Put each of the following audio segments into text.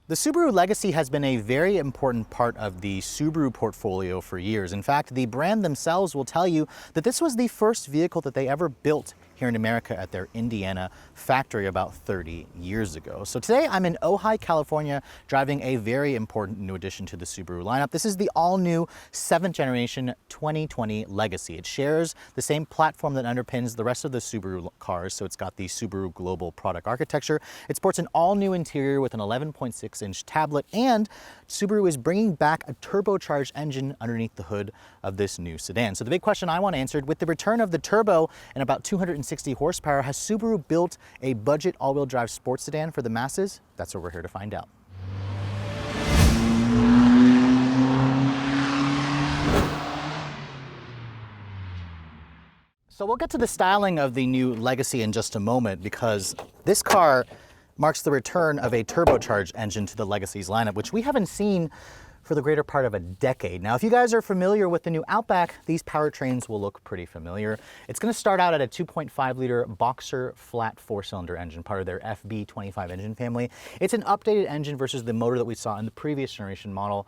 The Subaru legacy has been a very important part of the Subaru portfolio for years. In fact, the brand themselves will tell you that this was the first vehicle that they ever built here in America at their Indiana factory about 30 years ago. So today I'm in Ojai, California, driving a very important new addition to the Subaru lineup. This is the all-new 7th generation 2020 Legacy. It shares the same platform that underpins the rest of the Subaru cars, so it's got the Subaru Global Product architecture. It sports an all-new interior with an 11.6-inch tablet, and Subaru is bringing back a turbocharged engine underneath the hood of this new sedan. So the big question I want answered, with the return of the turbo and about 260 horsepower, has Subaru built a budget all-wheel drive sports sedan for the masses? That's what we're here to find out. So we'll get to the styling of the new Legacy in just a moment, because this car marks the return of a turbocharged engine to the Legacy's lineup, which we haven't seen for the greater part of a decade. Now, if you guys are familiar with the new Outback, these powertrains will look pretty familiar. It's going to start out at a 2.5-liter Boxer flat 4-cylinder engine, part of their FB25 engine family. It's an updated engine versus the motor that we saw in the previous generation model.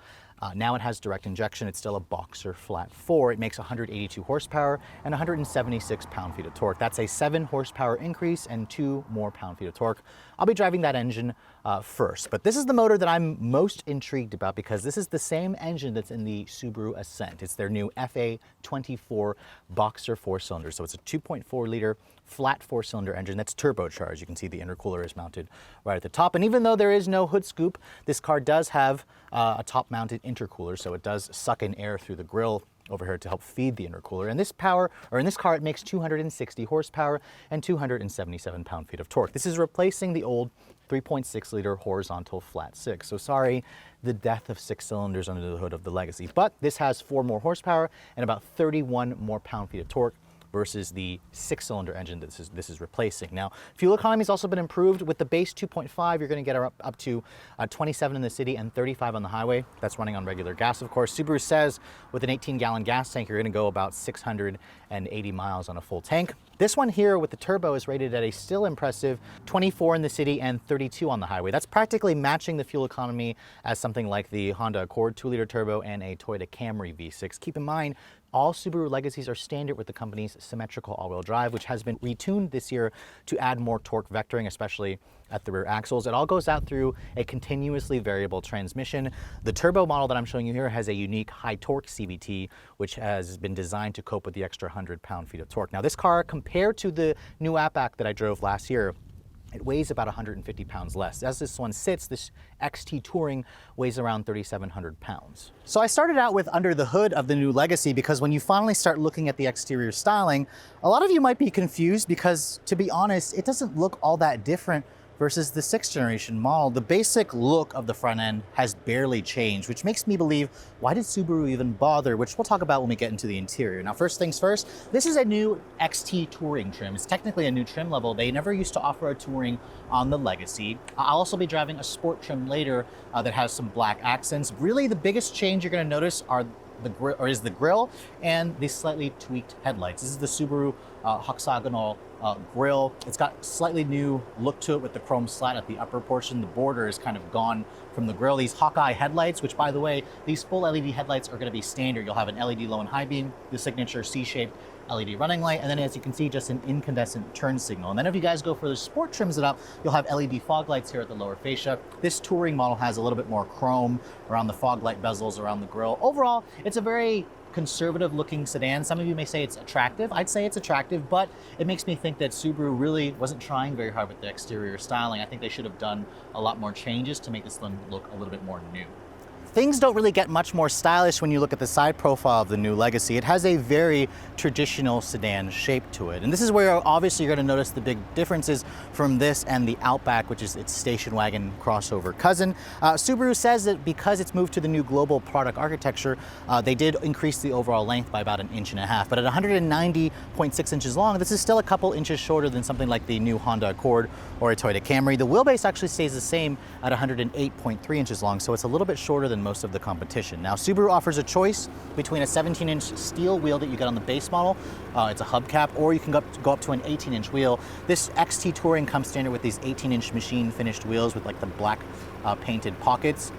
Now it has direct injection. It's still a Boxer flat 4. It makes 182 horsepower and 176 pound-feet of torque. That's a 7 horsepower increase and 2 more pound-feet of torque. I'll be driving that engine first, but this is the motor that I'm most intrigued about, because this is the same engine that's in the Subaru Ascent. It's their new FA24 Boxer 4-cylinder. So it's a 2.4-liter flat 4-cylinder engine that's turbocharged. You can see the intercooler is mounted right at the top. And even though there is no hood scoop, this car does have a top-mounted intercooler, so it does suck in air through the grille over here to help feed the intercooler. And this in this car, it makes 260 horsepower and 277 pound-feet of torque. This is replacing the old 3.6-liter horizontal flat 6. So sorry, the death of 6 cylinders under the hood of the Legacy. But this has 4 more horsepower and about 31 more pound-feet of torque versus the 6-cylinder engine that this is replacing. Now, fuel economy has also been improved. With the base 2.5, you're going to get up to 27 in the city and 35 on the highway. That's running on regular gas, of course. Subaru says with an 18-gallon gas tank, you're going to go about 680 miles on a full tank. This one here with the turbo is rated at a still impressive 24 in the city and 32 on the highway. That's practically matching the fuel economy as something like the Honda Accord 2-liter turbo and a Toyota Camry V6. Keep in mind, all Subaru Legacies are standard with the company's symmetrical all-wheel drive, which has been retuned this year to add more torque vectoring, especially at the rear axles. It all goes out through a continuously variable transmission. The turbo model that I'm showing you here has a unique high torque CVT, which has been designed to cope with the extra 100 pound-feet of torque. Now, this car, compared to the new Outback that I drove last year, it weighs about 150 pounds less. As this one sits, this XT Touring weighs around 3,700 pounds. So I started out with under the hood of the new Legacy, because when you finally start looking at the exterior styling, a lot of you might be confused because, to be honest, it doesn't look all that different versus the 6th generation model. The basic look of the front end has barely changed, which makes me believe, why did Subaru even bother? Which we'll talk about when we get into the interior. Now, first things first, this is a new XT Touring trim. It's technically a new trim level. They never used to offer a Touring on the Legacy. I'll also be driving a sport trim later that has some black accents. Really, the biggest change you're gonna notice is the grille and the slightly tweaked headlights. This is the Subaru hexagonal grille. It's got slightly new look to it with the chrome slat at the upper portion. The border is kind of gone from the grille. These Hawkeye headlights, which, by the way, these full LED headlights are going to be standard. You'll have an LED low and high beam, the signature C-shaped LED running light, and then, as you can see, just an incandescent turn signal. And then if you guys go for the sport trims it up, you'll have LED fog lights here at the lower fascia. This Touring model has a little bit more chrome around the fog light bezels, around the grille. Overall, it's a very conservative looking sedan. Some of you may say it's attractive. I'd say it's attractive, but it makes me think that Subaru really wasn't trying very hard with the exterior styling. I think they should have done a lot more changes to make this one look a little bit more new. Things don't really get much more stylish when you look at the side profile of the new Legacy. It has a very traditional sedan shape to it. And this is where obviously you're going to notice the big differences from this and the Outback, which is its station wagon crossover cousin. Subaru says that because it's moved to the new global product architecture, they did increase the overall length by about 1.5 inches. But at 190.6 inches long, this is still a couple inches shorter than something like the new Honda Accord or a Toyota Camry. The wheelbase actually stays the same at 108.3 inches long, so it's a little bit shorter than most of the competition. Now, Subaru offers a choice between a 17-inch steel wheel that you get on the base model. It's a hubcap, or you can go up to an 18-inch wheel. This XT Touring comes standard with these 18-inch machine finished wheels with like the black painted pockets.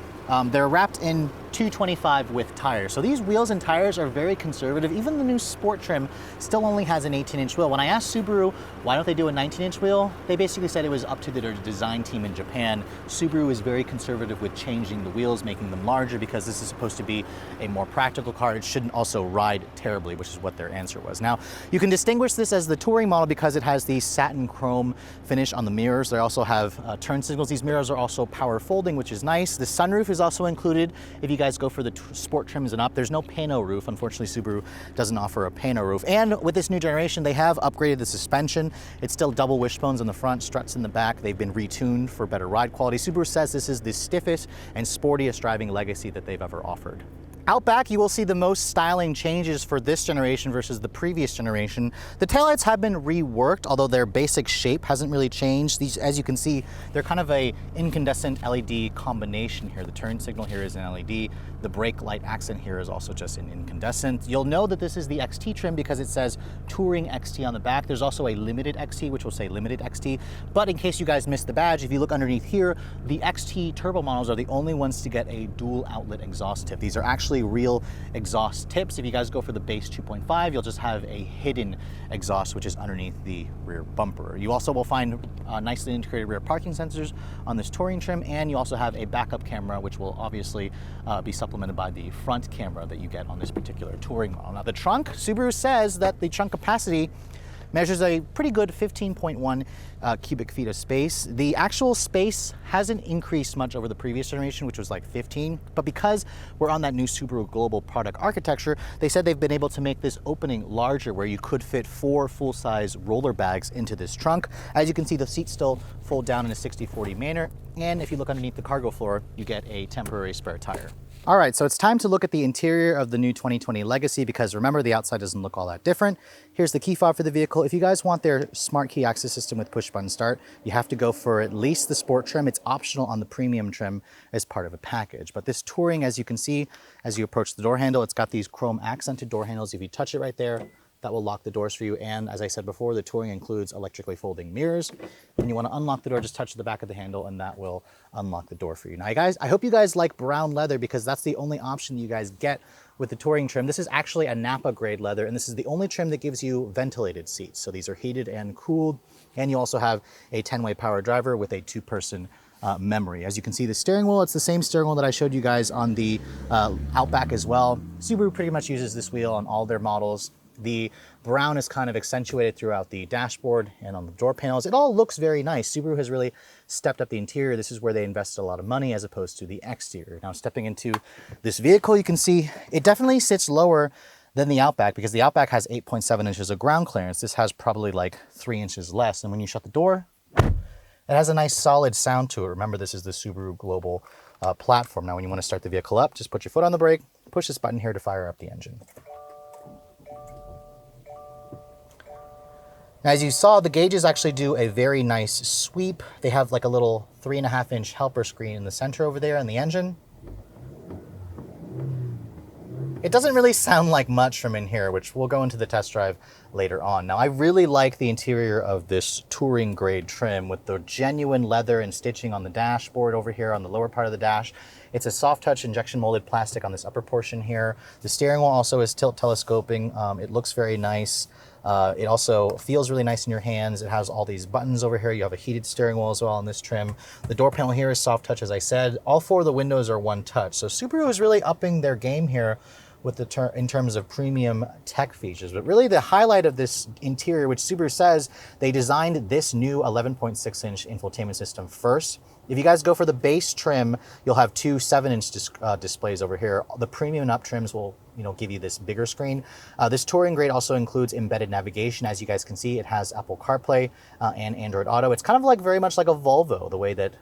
They're wrapped in 225 width tires. So these wheels and tires are very conservative. Even the new sport trim still only has an 18-inch wheel. When I asked Subaru, why don't they do a 19-inch wheel? They basically said it was up to their design team in Japan. Subaru is very conservative with changing the wheels, making them larger, because this is supposed to be a more practical car. It shouldn't also ride terribly, which is what their answer was. Now, you can distinguish this as the touring model because it has the satin chrome finish on the mirrors. They also have turn signals. These mirrors are also power folding, which is nice. The sunroof is also included if you guys go for the sport trims and up. There's no pano roof. Unfortunately, Subaru doesn't offer a pano roof. And with this new generation, they have upgraded the suspension. It's still double wishbones in the front, struts in the back. They've been retuned for better ride quality. Subaru says this is the stiffest and sportiest driving legacy that they've ever offered. Out back, you will see the most styling changes for this generation versus the previous generation. The taillights have been reworked, although their basic shape hasn't really changed. These, as you can see, they're kind of a incandescent LED combination here. The turn signal here is an LED. The brake light accent here is also just an incandescent. You'll know that this is the XT trim because it says Touring XT on the back. There's also a Limited XT, which will say Limited XT. But in case you guys missed the badge, if you look underneath here, the XT turbo models are the only ones to get a dual outlet exhaust tip. These are actually real exhaust tips. If you guys go for the base 2.5, you'll just have a hidden exhaust, which is underneath the rear bumper. You also will find nicely integrated rear parking sensors on this touring trim, and you also have a backup camera, which will obviously be supplemented by the front camera that you get on this particular touring model. Now, the trunk, Subaru says that the trunk capacity measures a pretty good 15.1 cubic feet of space. The actual space hasn't increased much over the previous generation, which was like 15, but because we're on that new Subaru Global Product architecture, they said they've been able to make this opening larger where you could fit 4 full-size roller bags into this trunk. As you can see, the seats still fold down in a 60-40 manner, and if you look underneath the cargo floor, you get a temporary spare tire. All right, so it's time to look at the interior of the new 2020 Legacy because remember, the outside doesn't look all that different. Here's the key fob for the vehicle. If you guys want their smart key access system with push button start, you have to go for at least the sport trim. It's optional on the premium trim as part of a package. But this touring, as you can see, as you approach the door handle, it's got these chrome accented door handles. If you touch it right there, that will lock the doors for you. And as I said before, the touring includes electrically folding mirrors. When you want to unlock the door, just touch the back of the handle and that will unlock the door for you. Now, guys, I hope you guys like brown leather because that's the only option you guys get with the touring trim. This is actually a Napa grade leather, and this is the only trim that gives you ventilated seats. So these are heated and cooled, and you also have a 10-way power driver with a 2-person memory. As you can see, the steering wheel, it's the same steering wheel that I showed you guys on the Outback as well. Subaru pretty much uses this wheel on all their models. The brown is kind of accentuated throughout the dashboard and on the door panels. It all looks very nice. Subaru has really stepped up the interior. This is where they invested a lot of money as opposed to the exterior. Now, stepping into this vehicle, you can see it definitely sits lower than the Outback because the Outback has 8.7 inches of ground clearance. This has probably like 3 inches less. And when you shut the door, it has a nice solid sound to it. Remember, this is the Subaru Global platform. Now, when you want to start the vehicle up, just put your foot on the brake, push this button here to fire up the engine. As you saw, the gauges actually do a very nice sweep. They have like a little 3.5-inch helper screen in the center over there on the engine. It doesn't really sound like much from in here, which we'll go into the test drive later on. Now, I really like the interior of this touring grade trim with the genuine leather and stitching on the dashboard over here on the lower part of the dash. It's a soft touch injection molded plastic on this upper portion here. The steering wheel also is tilt telescoping. It looks very nice. It also feels really nice in your hands. It has all these buttons over here. You have a heated steering wheel as well on this trim. The door panel here is soft touch, as I said. All 4 of the windows are one touch. So Subaru is really upping their game here with in terms of premium tech features. But really the highlight of this interior, which Subaru says they designed this new 11.6-inch infotainment system first. If you guys go for the base trim, you'll have 2 7-inch displays over here. The premium and up trims will give you this bigger screen. This touring grade also includes embedded navigation. As you guys can see, it has Apple CarPlay and Android Auto. It's kind of like very much like a Volvo, the way that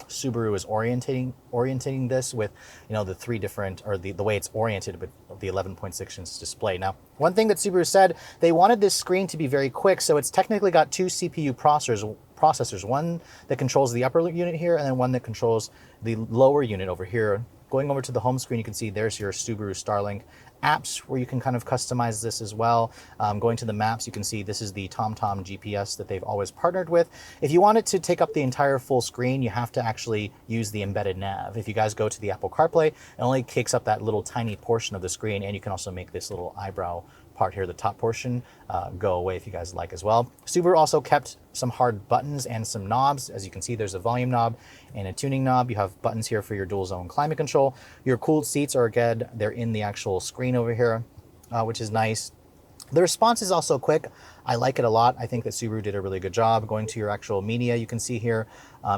Subaru is orientating this with the 3 different, or the way it's oriented with the 11.6-inch display. Now, one thing that Subaru said, they wanted this screen to be very quick, so it's technically got 2 CPU processors, one that controls the upper unit here and then one that controls the lower unit over here. Going over to the home screen, you can see there's your Subaru Starlink apps where you can kind of customize this as well. Going to the maps, you can see this is the TomTom GPS that they've always partnered with. If you want it to take up the entire full screen, you have to actually use the embedded nav. If you guys go to the Apple CarPlay, it only takes up that little tiny portion of the screen, and you can also make this little eyebrow part here, the top portion, go away if you guys like as well. Subaru also kept some hard buttons and some knobs. As you can see, there's a volume knob and a tuning knob. You have buttons here for your dual zone climate control. Your cooled seats are, again, they're in the actual screen over here, which is nice. The response is also quick. I like it a lot. I think that Subaru did a really good job. Going to your actual media, you can see here,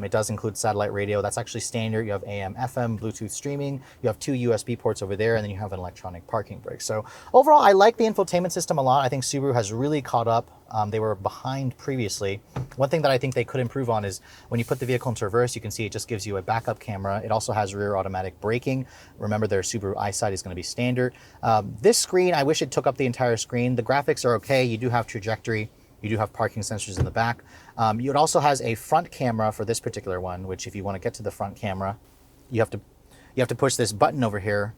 it does include satellite radio. That's actually standard. You have AM, FM, Bluetooth streaming. You have 2 USB ports over there, and then you have an electronic parking brake. So overall, I like the infotainment system a lot. I think Subaru has really caught up. They were behind previously. One thing that I think they could improve on is when you put the vehicle into reverse, you can see it just gives you a backup camera. It also has rear automatic braking. Remember, their Subaru eyesight is going to be standard. This screen, I wish it took up the entire screen. The graphics are okay. You do have trajectory. You do have parking sensors in the back. It also has a front camera for this particular one, which if you want to get to the front camera, you have to push this button over here,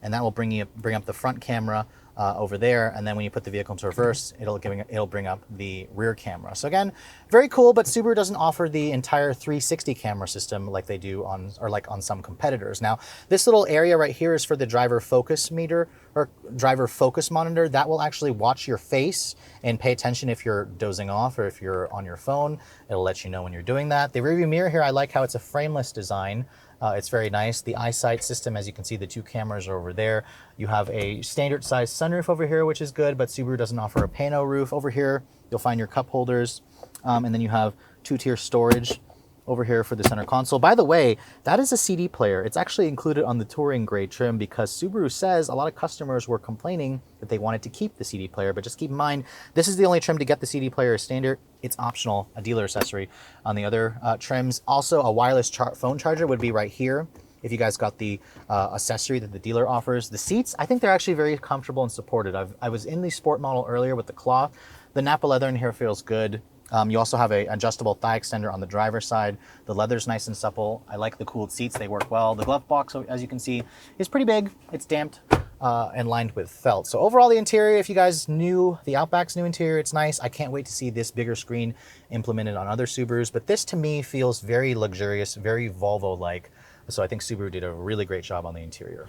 and that will bring up the front camera over there. And then when you put the vehicle into reverse, it'll bring up the rear camera. So again, very cool, but Subaru doesn't offer the entire 360 camera system like they do on some competitors. Now, this little area right here is for the driver focus meter or driver focus monitor. That will actually watch your face and pay attention if you're dozing off or if you're on your phone. It'll let you know when you're doing that. The rearview mirror here, I like how it's a frameless design. It's very nice. The eyesight system, as you can see, the 2 cameras are over there. You have a standard size sunroof over here, which is good, but Subaru doesn't offer a pano roof. Over here, you'll find your cup holders, and then you have 2-tier storage over here for the center console. By the way, that is a CD player. It's actually included on the touring grade trim because Subaru says a lot of customers were complaining that they wanted to keep the CD player, but just keep in mind, this is the only trim to get the CD player as standard. It's optional, a dealer accessory on the other trims. Also, a wireless phone charger would be right here if you guys got the accessory that the dealer offers. The seats, I think they're actually very comfortable and supported. I was in the sport model earlier with the cloth. The Nappa leather in here feels good. You also have an adjustable thigh extender on the driver's side. The leather's nice and supple. I like the cooled seats. They work well. The glove box, as you can see, is pretty big. It's damped and lined with felt. So overall, the interior, if you guys knew the Outback's new interior, it's nice. I can't wait to see this bigger screen implemented on other Subarus. But this, to me, feels very luxurious, very Volvo-like. So I think Subaru did a really great job on the interior.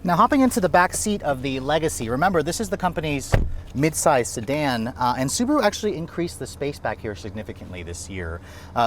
Now, hopping into the back seat of the Legacy, remember, this is the company's mid-size sedan, and Subaru actually increased the space back here significantly this year.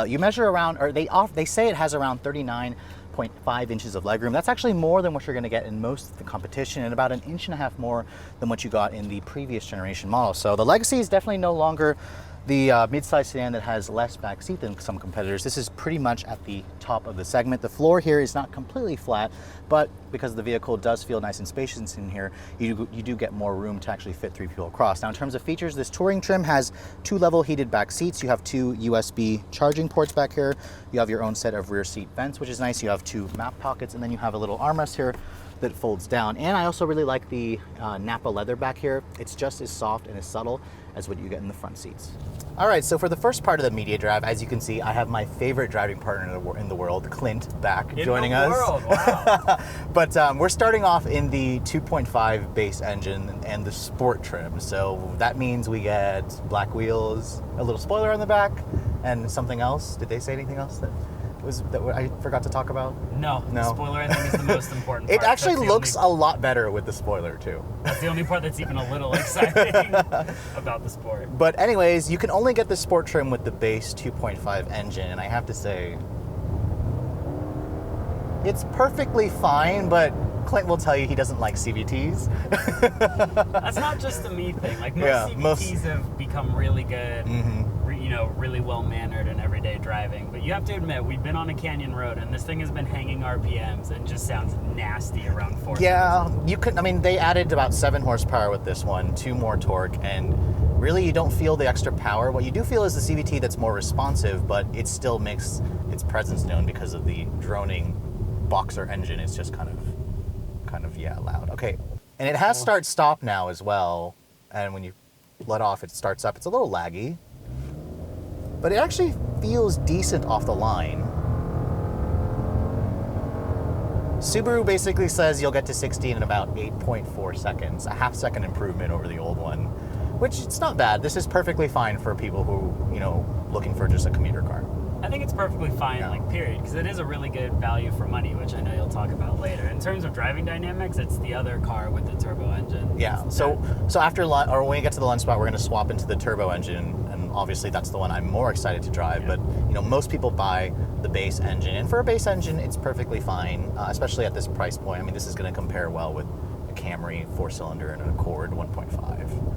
You measure around, or they say it has around 39.5 inches of legroom. That's actually more than what you're going to get in most of the competition, and about 1.5 inches more than what you got in the previous generation model. So the Legacy is definitely no longer the mid-size sedan that has less back seat than some competitors. This is pretty much at the top of the segment. The floor here is not completely flat, but because the vehicle does feel nice and spacious in here, you do get more room to actually fit 3 people across. Now, in terms of features, this touring trim has 2 level heated back seats. You have 2 USB charging ports back here. You have your own set of rear seat vents, which is nice. You have 2 map pockets, and then you have a little armrest here that folds down. And I also really like the Nappa leather back here. It's just as soft and as subtle as what you get in the front seats. All right, so for the first part of the media drive, as you can see, I have my favorite driving partner in the world, Clint, back joining us. Wow. But we're starting off in the 2.5 base engine and the sport trim. So that means we get black wheels, a little spoiler on the back, and something else. Did they say anything else that I forgot to talk about? No. The spoiler, I think, is the most important part. It actually looks a lot better with the spoiler, too. That's the only part that's even a little exciting about the Sport. But anyways, you can only get the Sport trim with the base 2.5 engine, and I have to say, it's perfectly fine, but Clint will tell you he doesn't like CVTs. That's not just a me thing. Like, most CVTs have become really good, really well-mannered in everyday driving. But you have to admit, we've been on a canyon road, and this thing has been hanging RPMs and just sounds nasty around 4. Yeah, they added about 7 horsepower with this one, 2 more torque, and really you don't feel the extra power. What you do feel is the CVT that's more responsive, but it still makes its presence known because of the droning boxer engine. It's just kind of loud. Okay, and it has start-stop now as well, and when you let off, it starts up. It's a little laggy, but it actually feels decent off the line. Subaru basically says you'll get to 60 in about 8.4 seconds, a half-second improvement over the old one, which it's not bad. This is perfectly fine for people who, looking for just a commuter car. I think it's perfectly fine, period, because it is a really good value for money, which I know you'll talk about later. In terms of driving dynamics, it's the other car with the turbo engine. Yeah. So after lunch, or when we get to the lunch spot, we're going to swap into the turbo engine, and obviously that's the one I'm more excited to drive. Yeah. But most people buy the base engine, and for a base engine, it's perfectly fine, especially at this price point. I mean, this is going to compare well with a Camry 4-cylinder and an Accord 1.5.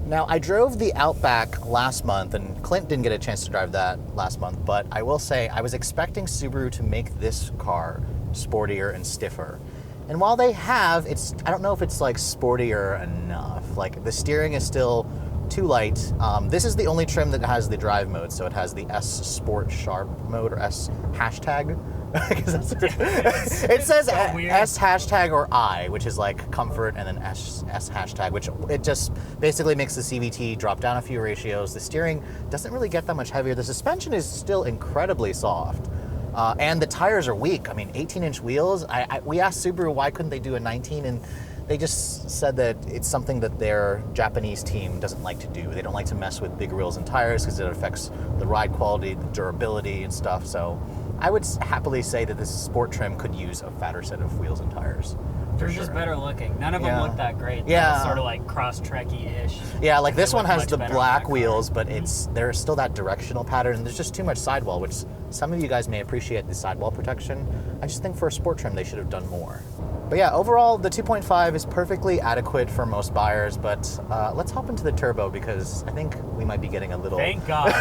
Now, I drove the Outback last month, and Clint didn't get a chance to drive that last month, but I will say I was expecting Subaru to make this car sportier and stiffer. And while they have, I don't know if it's like sportier enough. Like, the steering is still too light. This is the only trim that has the drive mode, so it has the S Sport Sharp mode, or S hashtag. It says so S hashtag or I, which is like comfort, and then S hashtag, which it just basically makes the CVT drop down a few ratios. The steering doesn't really get that much heavier. The suspension is still incredibly soft. And the tires are weak. I mean, 18-inch wheels. We asked Subaru why couldn't they do a 19, and they just said that it's something that their Japanese team doesn't like to do. They don't like to mess with big wheels and tires because it affects the ride quality, the durability, and stuff. So I would happily say that this sport trim could use a fatter set of wheels and tires. They're just better looking. None of them look that great. Yeah. They're sort of like cross-trekky-ish. Yeah, like this one has the black wheels, but there's still that directional pattern, and there's just too much sidewall, which some of you guys may appreciate the sidewall protection. I just think for a sport trim, they should have done more. But yeah, overall, the 2.5 is perfectly adequate for most buyers, but let's hop into the turbo because I think we might be getting a little... Thank God.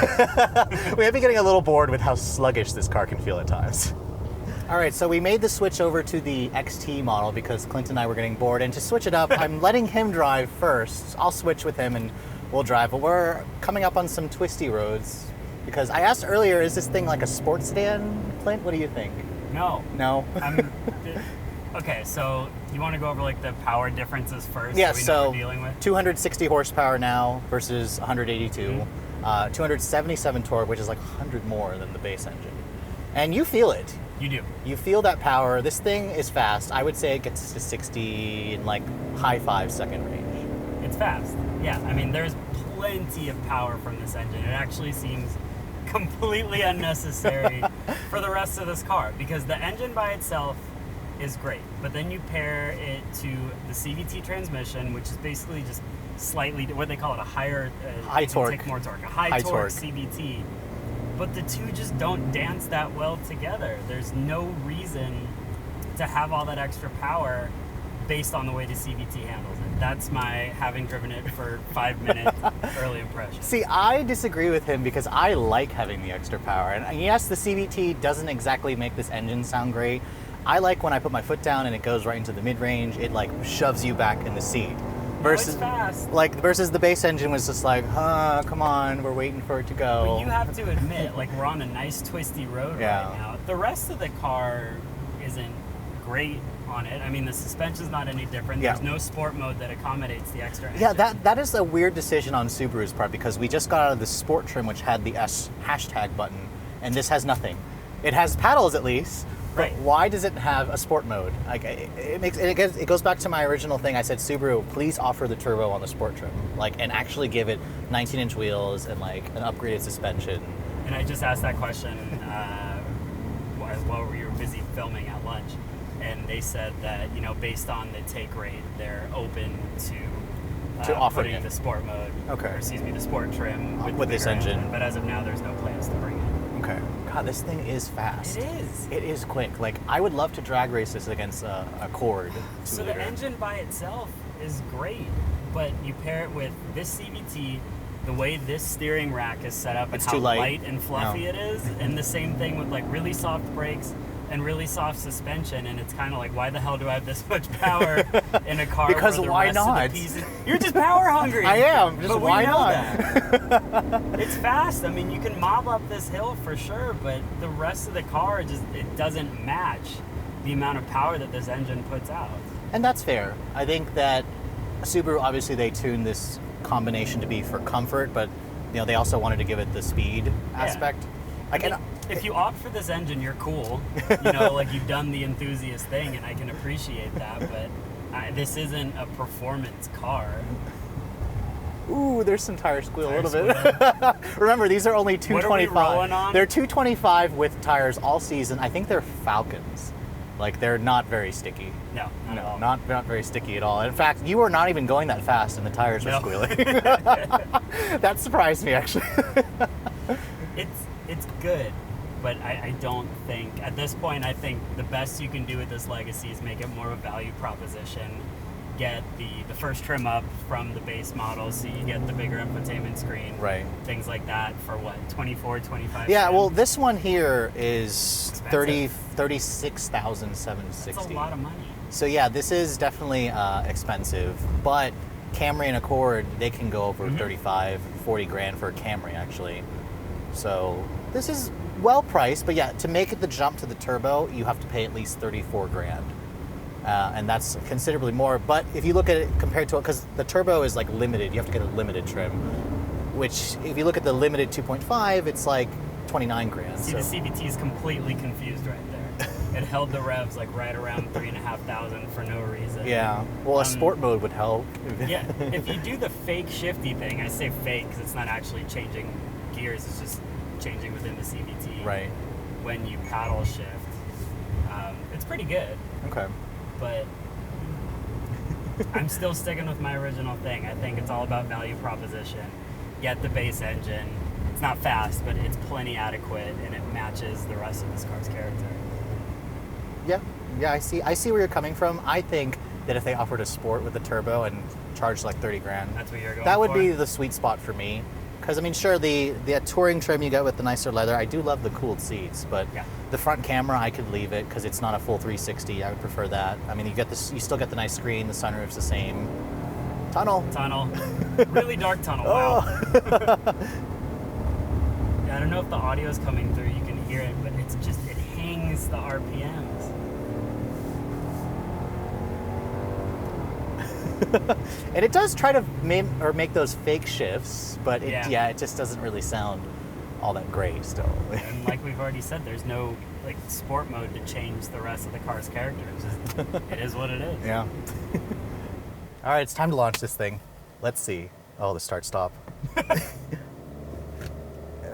We might be getting a little bored with how sluggish this car can feel at times. All right, so we made the switch over to the XT model because Clint and I were getting bored, and to switch it up, I'm letting him drive first. I'll switch with him and we'll drive, but we're coming up on some twisty roads because I asked earlier, is this thing like a sports sedan? Clint, what do you think? No. No? Okay, so you want to go over like the power differences first? Yeah, so we know what we're dealing with? 260 horsepower now versus 182. 277 torque, which is like 100 more than the base engine. And you feel it. You do. You feel that power. This thing is fast. I would say it gets to 60 in like high 5-second range. It's fast. Yeah, I mean, there's plenty of power from this engine. It actually seems completely unnecessary for the rest of this car because the engine by itself is great, but then you pair it to the CVT transmission, which is basically just slightly, what they call it, a higher high torque, take more torque, a high torque CVT. But the two just don't dance that well together. There's no reason to have all that extra power based on the way the CVT handles it. That's my, having driven it for 5 minutes, early impression. See, I disagree with him because I like having the extra power. And yes, the CVT doesn't exactly make this engine sound great. I like when I put my foot down and it goes right into the mid-range, it like shoves you back in the seat. Versus, it's fast. Versus the base engine was just like, come on, we're waiting for it to go. But you have to admit, like, we're on a nice twisty road right now. The rest of the car isn't great on it. I mean, the suspension's not any different. There's no sport mode that accommodates the extra engine. Yeah, that is a weird decision on Subaru's part because we just got out of the sport trim, which had the S hashtag button, and this has nothing. It has paddles at least. But why does it have a sport mode? Like it goes back to my original thing. I said, Subaru, please offer the turbo on the sport trim, and actually give it 19-inch wheels and like an upgraded suspension. And I just asked that question while we were busy filming at lunch, and they said that based on the take rate, they're open to offering putting the sport mode. Okay. Or, excuse me, the sport trim with this engine. But as of now, there's no plans to bring it. Okay. God, this thing is fast. It is. It is quick. Like, I would love to drag race this against a Accord. So the engine by itself is great, but you pair it with this CVT, the way this steering rack is set up, and how light and fluffy it is, and the same thing with like really soft brakes and really soft suspension, and it's kind of like, why the hell do I have this much power in a car? Because where the why rest not? Of the pieces, you're just power hungry. I am. Just but why we know not? That. It's fast. I mean, you can mob up this hill for sure, but the rest of the car it doesn't match the amount of power that this engine puts out. And that's fair. I think that Subaru, obviously, they tuned this combination to be for comfort, but they also wanted to give it the speed aspect. if you opt for this engine, you're cool. You know, like you've done the enthusiast thing, and I can appreciate that. But this isn't a performance car. Ooh, there's some tire squeal a little bit. Remember, these are only 225. What are we rolling on? They're 225 with tires all season. I think they're Falcons. Like, they're not very sticky. No, not at all. Not very sticky at all. In fact, you were not even going that fast, and the tires were squealing. That surprised me, actually. It's good, but I don't think, at this point, I think the best you can do with this Legacy is make it more of a value proposition. Get the first trim up from the base model, so you get the bigger infotainment screen. Right. Things like that for what, 24, 25? Yeah, well, this one here is $36,760. That's a lot of money. So yeah, this is definitely expensive, but Camry and Accord, they can go over 35, 40 grand for a Camry, actually. So this is well priced, but yeah, to make it the jump to the turbo, you have to pay at least 34 grand. And that's considerably more. But if you look at it compared to it, because the turbo is like limited, you have to get a limited trim, which if you look at the limited 2.5, it's like 29 grand. See, so. the CVT is completely confused right there. It held the revs like right around 3,500 for no reason. Yeah, well, a sport mode would help. Yeah, if you do the fake shifty thing, I say fake because it's not actually changing gears, it's just changing within the CVT. Right. When you paddle shift. It's pretty good. Okay. But I'm still sticking with my original thing. I think it's all about value proposition. Get the base engine. It's not fast, but it's plenty adequate, and it matches the rest of this car's character. Yeah, I see where you're coming from. I think that if they offered a sport with a turbo and charged like 30 grand, that's what you're going that would for? Be the sweet spot for me. Because I mean, sure, the touring trim you get with the nicer leather, I do love the cooled seats, but the front camera I could leave it because it's not a full 360. I would prefer that. I mean, you still get the nice screen. The sunroof's the same. Tunnel. Really dark tunnel. Wow. Yeah, I don't know if the audio is coming through. You can hear it, but it hangs the RPMs. And it does try to make those fake shifts, but it just doesn't really sound all that great still. And like we've already said, there's no like sport mode to change the rest of the car's character. It is what it is. Yeah. All right, it's time to launch this thing. Let's see. Oh, the start-stop.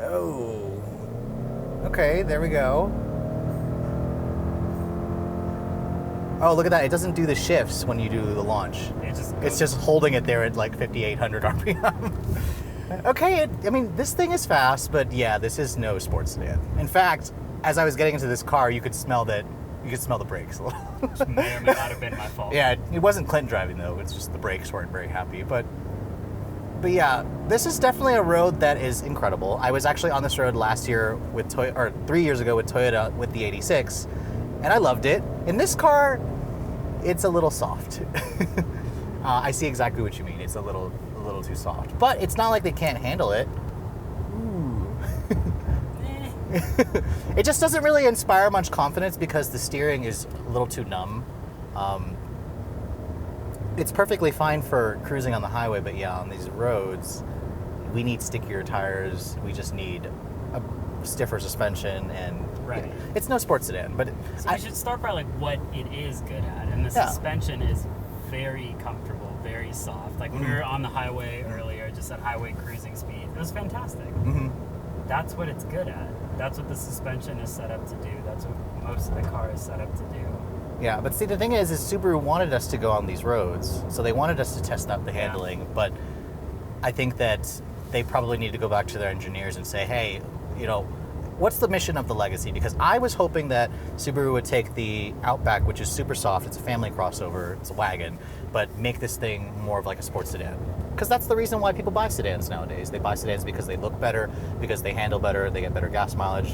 Oh. Okay, there we go. Oh, look at that. It doesn't do the shifts when you do the launch. It's just holding it there at like 5,800 RPM. Okay, I mean, this thing is fast, but yeah, this is no sports sedan. In fact, as I was getting into this car, you could smell the brakes a little. Which may or may not have been my fault. Yeah, it wasn't Clint driving though. It's just the brakes weren't very happy. But yeah, this is definitely a road that is incredible. I was actually on this road last year with 3 years ago with Toyota with the 86, and I loved it. In this car, it's a little soft. I see exactly what you mean. It's a little too soft, but it's not like they can't handle it. Ooh. It just doesn't really inspire much confidence because the steering is a little too numb. It's perfectly fine for cruising on the highway, but yeah, on these roads, we need stickier tires. We just need a stiffer suspension, and it's no sports sedan. But so we should start by like what it is good at, and the suspension is very comfortable, very soft. Like when we were on the highway earlier, just at highway cruising speed, it was fantastic. That's what it's good at. That's what the suspension is set up to do. That's what most of the car is set up to do. Yeah, but see, the thing is Subaru wanted us to go on these roads, so they wanted us to test out the handling, but I think that they probably need to go back to their engineers and say, hey, you know, what's the mission of the Legacy? Because I was hoping that Subaru would take the Outback, which is super soft, it's a family crossover, it's a wagon, but make this thing more of like a sports sedan. Because that's the reason why people buy sedans nowadays. They buy sedans because they look better, because they handle better, they get better gas mileage,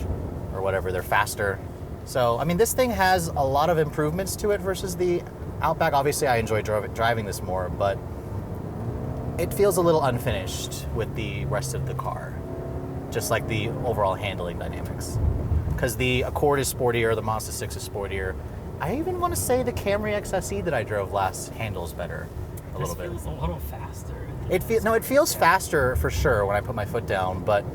or whatever, they're faster. So, I mean, this thing has a lot of improvements to it versus the Outback. Obviously, I enjoy driving this more, but it feels a little unfinished with the rest of the car, just like the overall handling dynamics. Because the Accord is sportier, the Mazda 6 is sportier. I even want to say the Camry XSE that I drove last handles better a little bit. This feels a little faster. It feels faster for sure when I put my foot down, but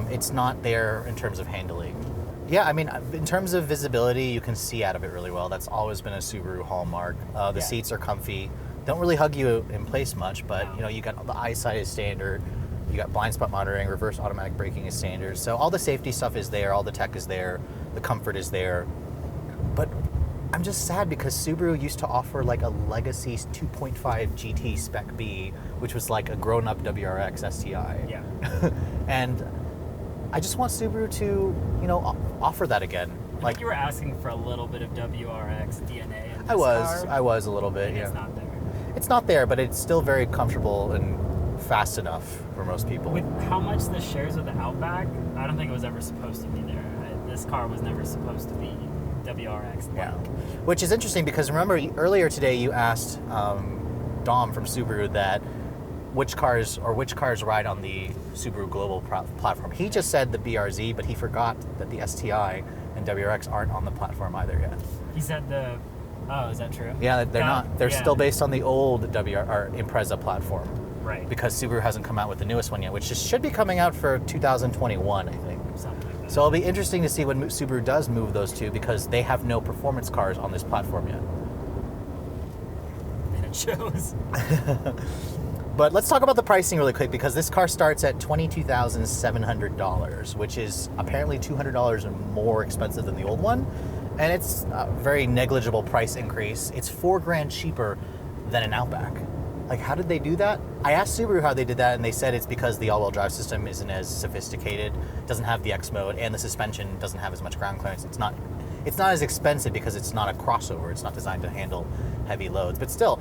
it's not there in terms of handling. Yeah, I mean, in terms of visibility, you can see out of it really well. That's always been a Subaru hallmark. The seats are comfy. Don't really hug you in place much, but you know, you got the eyesight is standard. You got blind spot monitoring, reverse automatic braking is standard. So all the safety stuff is there, all the tech is there, the comfort is there. But I'm just sad because Subaru used to offer like a legacy 2.5 GT Spec B, which was like a grown-up WRX STI. Yeah. And I just want Subaru to, you know, offer that again. I think you were asking for a little bit of WRX DNA in this I car. was a little bit, yeah. It's not there. It's not there, but it's still very comfortable and fast enough for most people. With how much this shares with the Outback, I don't think it was ever supposed to be there. This car was never supposed to be WRX. Yeah, which is interesting because remember earlier today you asked Dom from Subaru that which cars ride on the Subaru Global platform. He just said the BRZ, but he forgot that the STI and WRX aren't on the platform either yet. He said oh, is that true? Yeah, they're not. They're still based on the old Impreza platform. Right. Because Subaru hasn't come out with the newest one yet, which should be coming out for 2021, I think. Something like that. So it'll be interesting to see when Subaru does move those two because they have no performance cars on this platform yet. And it shows. But let's talk about the pricing really quick because this car starts at $22,700, which is apparently $200 more expensive than the old one. And it's a very negligible price increase. It's $4,000 cheaper than an Outback. Like, how did they do that? I asked Subaru how they did that, and they said it's because the all-wheel drive system isn't as sophisticated, doesn't have the X mode, and the suspension doesn't have as much ground clearance. It's not as expensive because it's not a crossover. It's not designed to handle heavy loads. But still,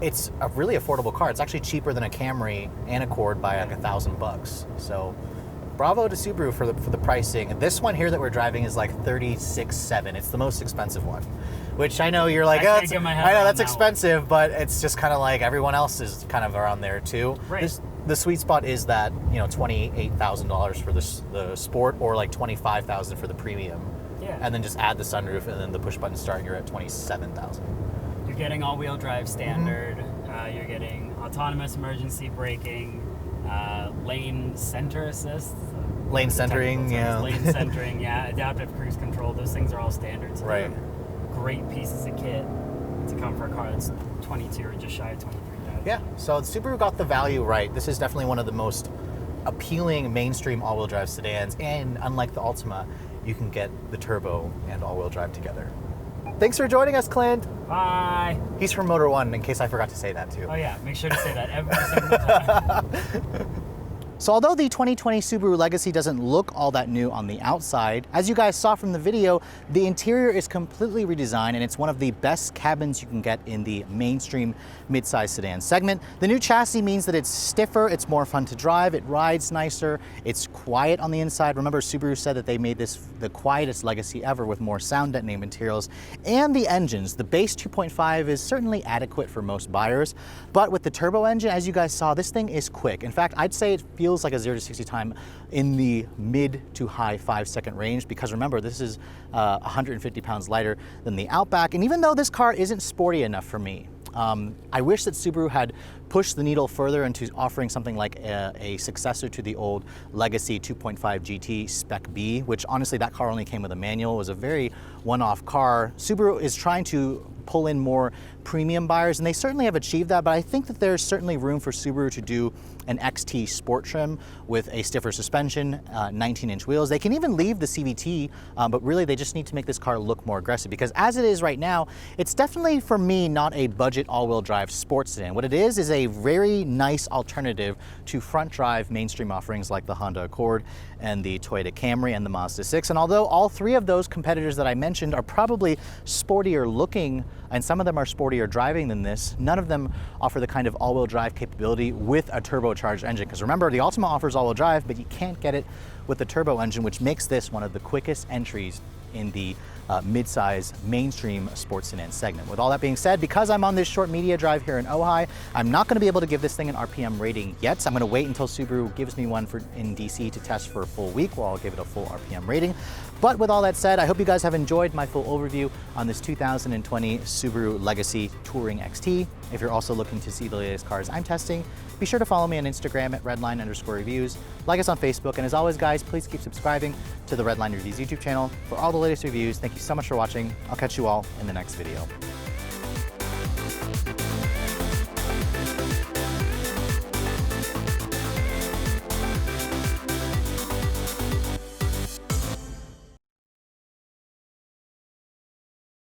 it's a really affordable car. It's actually cheaper than a Camry and Accord by like $1,000. So, bravo to Subaru for the pricing. And this one here that we're driving is like $36,700. It's the most expensive one, which I know you're like, I know that's expensive, but it's just kind of like everyone else is kind of around there too. Right. The sweet spot is that, you know, $28,000 for the Sport or like $25,000 for the Premium. Yeah. And then just add the sunroof and then the push button start. You're at $27,000. You're getting all-wheel drive standard. You're getting autonomous emergency braking, lane center assist. Lane centering, yeah. Lane centering, yeah. Adaptive cruise control. Those things are all standard. So Right. Great pieces of kit to come for a car that's 22 or just shy of 23,000. Yeah. So Subaru got the value right. This is definitely one of the most appealing mainstream all-wheel drive sedans, and unlike the Altima, you can get the turbo and all-wheel drive together. Thanks for joining us, Clint. Bye. He's from Motor One, in case I forgot to say that too. Oh yeah, make sure to say that every single time. So although the 2020 Subaru Legacy doesn't look all that new on the outside, as you guys saw from the video, the interior is completely redesigned and it's one of the best cabins you can get in the mainstream midsize sedan segment. The new chassis means that it's stiffer, it's more fun to drive, it rides nicer, it's quiet on the inside. Remember, Subaru said that they made this the quietest Legacy ever with more sound deadening materials. And the engines, the base 2.5 is certainly adequate for most buyers, but with the turbo engine, as you guys saw, this thing is quick. In fact, I'd say it feels like a 0 to 60 time in the mid to high 5-second range, because remember, this is 150 pounds lighter than the Outback. And even though this car isn't sporty enough for me, I wish that Subaru had pushed the needle further into offering something like a successor to the old Legacy 2.5 GT Spec B, which honestly, that car only came with a manual. It was a very one-off car. Subaru is trying to pull in more premium buyers, and they certainly have achieved that, but I think that there's certainly room for Subaru to do an XT Sport trim with a stiffer suspension, 19-inch wheels. They can even leave the CVT, but really they just need to make this car look more aggressive, because as it is right now, it's definitely, for me, not a budget all-wheel drive sports sedan. What it is a very nice alternative to front drive mainstream offerings like the Honda Accord and the Toyota Camry and the Mazda 6. And although all three of those competitors that I mentioned are probably sportier looking, and some of them are sportier driving than this, none of them offer the kind of all-wheel drive capability with a turbocharged engine. Because remember, the Altima offers all-wheel drive, but you can't get it with the turbo engine, which makes this one of the quickest entries in the mid-size mainstream sports sedan segment. With all that being said, because I'm on this short media drive here in Ojai, I'm not going to be able to give this thing an RPM rating yet. So I'm going to wait until Subaru gives me one in DC to test for a full week, where I'll give it a full RPM rating. But with all that said, I hope you guys have enjoyed my full overview on this 2020 Subaru Legacy Touring XT. If you're also looking to see the latest cars I'm testing, be sure to follow me on Instagram at redline_reviews, like us on Facebook, and as always guys, please keep subscribing to the Redline Reviews YouTube channel for all the latest reviews. Thank you so much for watching. I'll catch you all in the next video.